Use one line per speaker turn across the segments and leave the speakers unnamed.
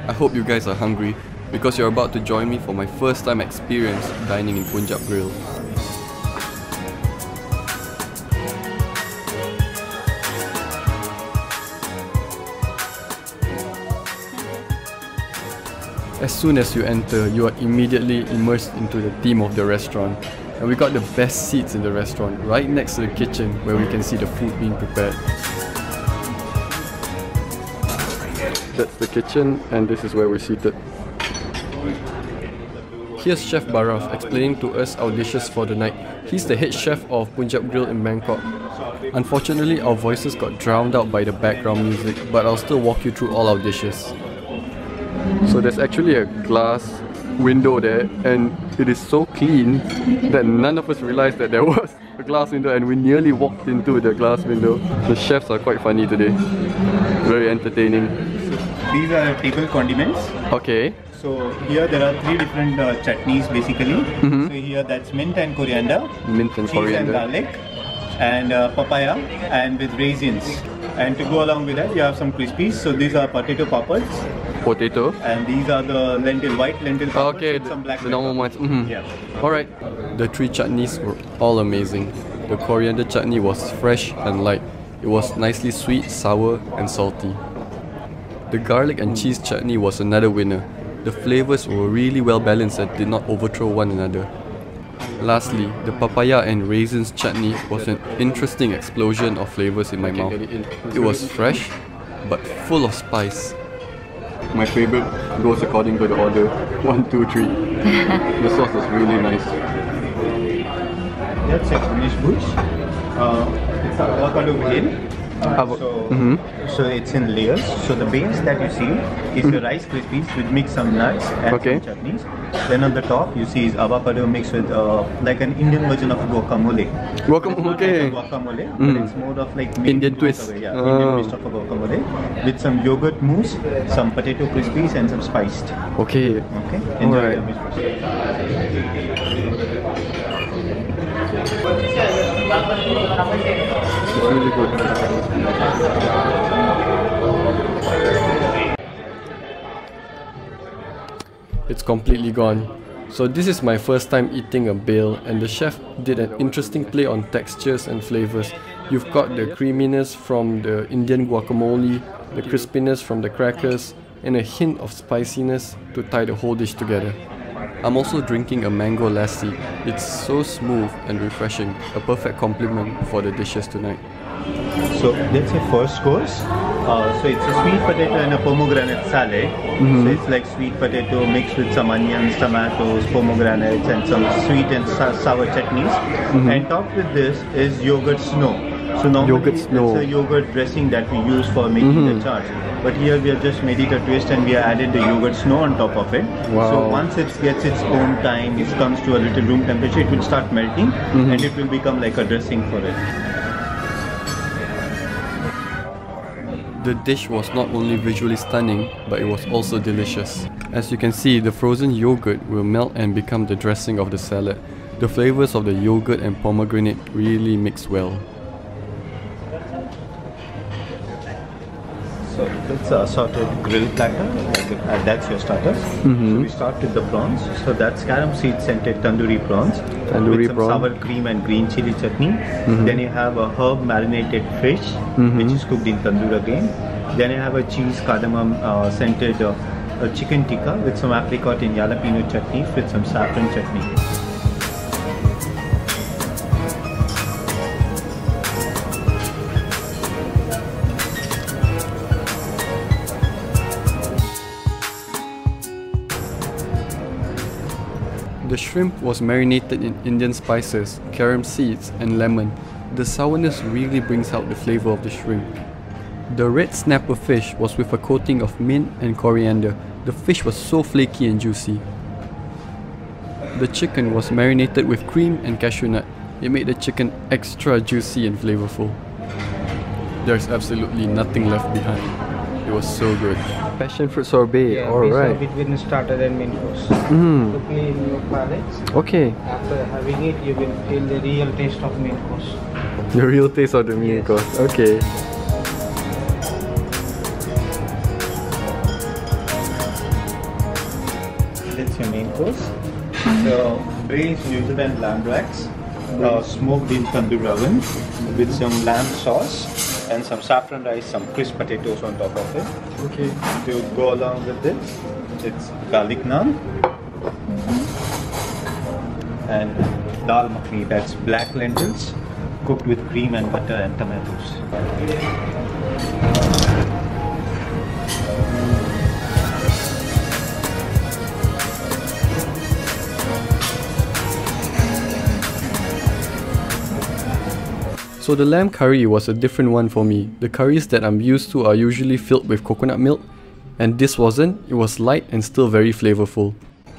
I hope you guys are hungry because you're about to join me for my first time experience dining in Punjab Grill. As soon as you enter, you are immediately immersed into the theme of the restaurant. And we got the best seats in the restaurant, right next to the kitchen where we can see the food being prepared. That's the kitchen, and this is where we're seated. Here's Chef Baraf explaining to us our dishes for the night. He's the head chef of Punjab Grill in Bangkok. Unfortunately, our voices got drowned out by the background music, but I'll still walk you through all our dishes. So there's actually a glass window there, and it is so clean that none of us realized that there was a glass window, and we nearly walked into the glass window. The chefs are quite funny today. Very entertaining.
These are table condiments.
Okay.
So here there are 3 different chutneys basically. So here that's mint and coriander,
Mint and
cheese
coriander.
and garlic, and papaya, and with raisins. And to go along with that, you have some crispies. So these are potato poppers.
Potato.
And these are the white lentil poppers.
Okay,
with some black
the normal ones.
Yeah.
Alright. The 3 chutneys were all amazing. The coriander chutney was fresh and light. It was nicely sweet, sour and salty. The garlic and cheese chutney was another winner. The flavors were really well balanced and did not overthrow one another. Lastly, the papaya and raisins chutney was an interesting explosion of flavors in my mouth. It was fresh, but full of spice. My favorite goes according to the order. 1, 2, 3. The sauce is really nice.
That's a Spanish bush. It's Avocado Bhel. So it's in layers. So the base that you see is your rice crispies with mix some nuts and some chutneys. Then on the top you see is avocado mixed with like an Indian version of guacamole.
Guacamole.
Guacamole, but it's more of like
Indian twist.
Yeah, Indian twist of a guacamole with some yogurt mousse, some potato crispies and some spiced.
Okay.
Okay. Enjoy your meal.
It's really good. It's completely gone. So this is my first time eating a bhel, and the chef did an interesting play on textures and flavors. You've got the creaminess from the Indian guacamole, the crispiness from the crackers, and a hint of spiciness to tie the whole dish together. I'm also drinking a mango lassi. It's so smooth and refreshing, a perfect complement for the dishes tonight.
So that's your first course. So it's a sweet potato and a pomegranate salad. So it's like sweet potato mixed with some onions, tomatoes, pomegranates and some sweet and sour chutneys. And topped with this is yogurt snow. So normally it's a yogurt dressing that we use for making the chaat. But here we have just made it a twist and we have added the yogurt snow on top of it.
Wow.
So once it gets its own time, it comes to a little room temperature, it will start melting and it will become like a dressing for it.
The dish was not only visually stunning, but it was also delicious. As you can see, the frozen yogurt will melt and become the dressing of the salad. The flavors of the yogurt and pomegranate really mix well.
So it's a assorted grilled platter, that's your starters. So we start with the prawns. So that's carom seed scented tandoori prawns with some sour cream and green chili chutney. Then you have a herb marinated fish which is cooked in tandoor again. Then you have a cheese cardamom scented chicken tikka with some apricot and jalapeno chutney with some saffron chutney.
The shrimp was marinated in Indian spices, carom seeds and lemon. The sourness really brings out the flavor of the shrimp. The red snapper fish was with a coating of mint and coriander. The fish was so flaky and juicy. The chicken was marinated with cream and cashew nut. It made the chicken extra juicy and flavorful. There's absolutely nothing left behind. It was so good. Passion fruit sorbet,
Yeah,
alright.
between starter and main course. To clean your palates.
Okay.
After having it, you will feel the real taste of main course.
The real taste of the main course. Okay.
It's your main course. So, braised New Zealand lamb racks, smoked in tandoor oven with some lamb sauce and some saffron rice, some crisp potatoes on top of it.
Okay.
To go along with this, it's garlic naan and dal makhani, that's black lentils cooked with cream and butter and tomatoes.
So the lamb curry was a different one for me. The curries that I'm used to are usually filled with coconut milk, and this wasn't. It was light and still very flavorful.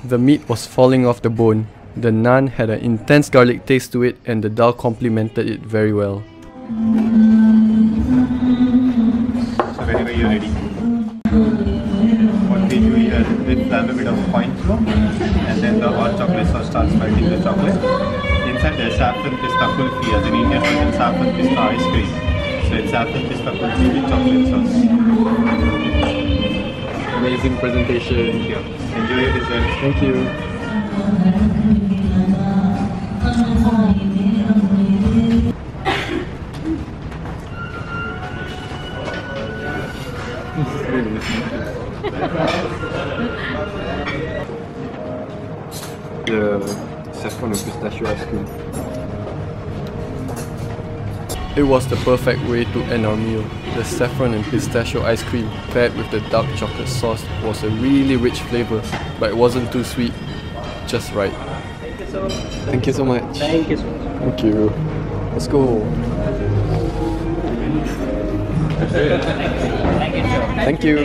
The meat was falling off the bone. The naan had an intense garlic taste to it, and the dal complemented it very well.
So whenever you're ready, what we do here is we have a bit of coin flour and then the hot chocolate sauce starts melting the chocolate. Inside there's saffron pista kulfi, as in Indian version saffron pista ice cream. So it's saffron pista kulfi with chocolate sauce.
Amazing presentation.
Thank you. Enjoy your dessert.
Thank you. The saffron and pistachio ice cream. It was the perfect way to end our meal. The saffron and pistachio ice cream paired with the dark chocolate sauce was a really rich flavor, but it wasn't too sweet, just right.
Thank you so much.
Thank you so much.
Thank you. Let's go. Thank you.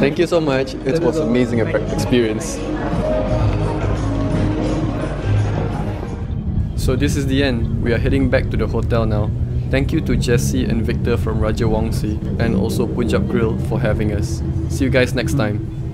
Thank you so much. It was an amazing experience.
So this is the end. We are heading back to the hotel now. Thank you to Jesse and Victor from Raja Wangsi and also Punjab Grill for having us. See you guys next time.